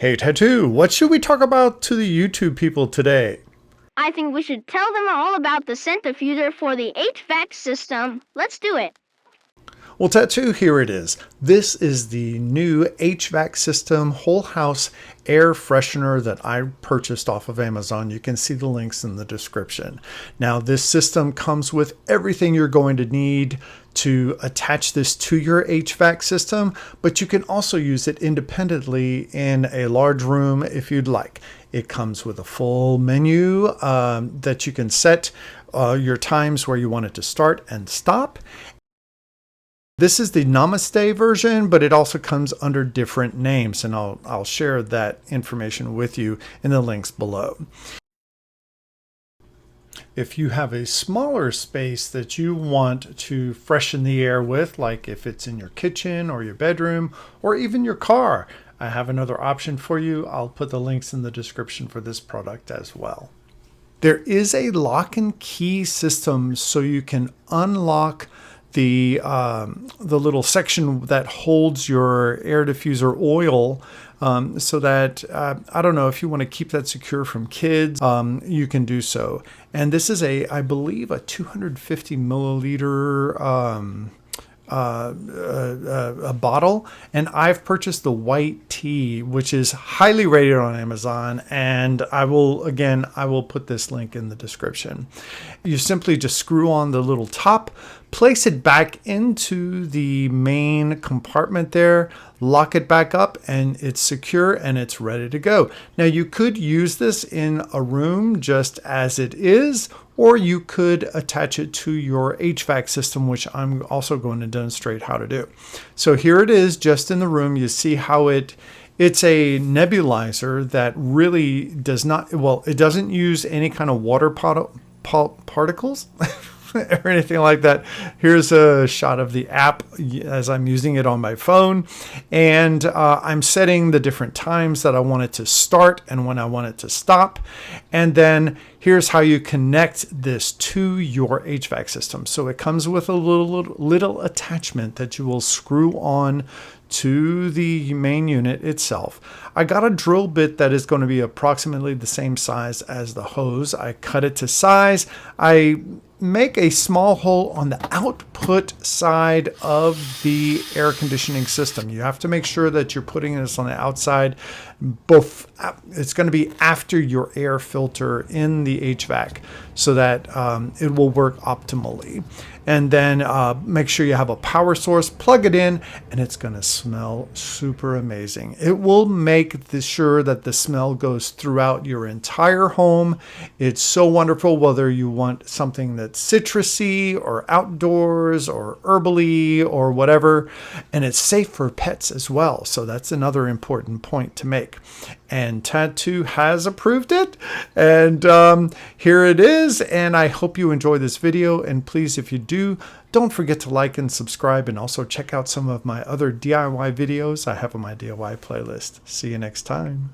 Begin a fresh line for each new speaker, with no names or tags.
Hey Tattoo, what should we talk about to the YouTube people today?
I think we should tell them all about the scent diffuser for the HVAC system. Let's do it.
Well, Tattoo, here it is. This is the new HVAC system, whole house air freshener that I purchased off of Amazon. You can see the links in the description. Now, this system comes with everything you're going to need to attach this to your HVAC system, but you can also use it independently in a large room if you'd like. It comes with a full menu that you can set your times where you want it to start and stop. This is the Namaste version, but it also comes under different names, and I'll share that information with you in the links below. If you have a smaller space that you want to freshen the air with, like if it's in your kitchen or your bedroom or even your car, I have another option for you. I'll put the links in the description for this product as well. There is a lock and key system so you can unlock the little section that holds your air diffuser oil, so that I don't know if you want to keep that secure from kids, you can do so. And this is I believe a 250 milliliter a bottle, and I've purchased the white tea, which is highly rated on Amazon, and I will put this link in the description. You simply just screw on the little top, place it back into the main compartment there, lock it back up, and it's secure and it's ready to go. Now, you could use this in a room just as it is, or you could attach it to your HVAC system, which I'm also going to demonstrate how to do. So here it is just in the room. You see how it's a nebulizer that really does not, well, it doesn't use any kind of water particles or anything like that. Here's a shot of the app as I'm using it on my phone, and I'm setting the different times that I want it to start and when I want it to stop. And then here's how you connect this to your HVAC system. So it comes with a little attachment that you will screw on to the main unit itself. I got a drill bit that is going to be approximately the same size as the hose. I cut it to size. I make a small hole on the output side of the air conditioning system. You have to make sure that you're putting this on the outside. It's going to be after your air filter in the HVAC so that it will work optimally. And then make sure you have a power source, plug it in, and it's going to smell super amazing. It will make sure that the smell goes throughout your entire home. It's so wonderful, whether you want something that's citrusy or outdoors or herbally or whatever. And it's safe for pets as well. So that's another important point to make. And Tattoo has approved it, and here it is. And I hope you enjoy this video, and please, if you do, don't forget to like and subscribe, and also check out some of my other DIY videos I have on my DIY playlist. See you next time.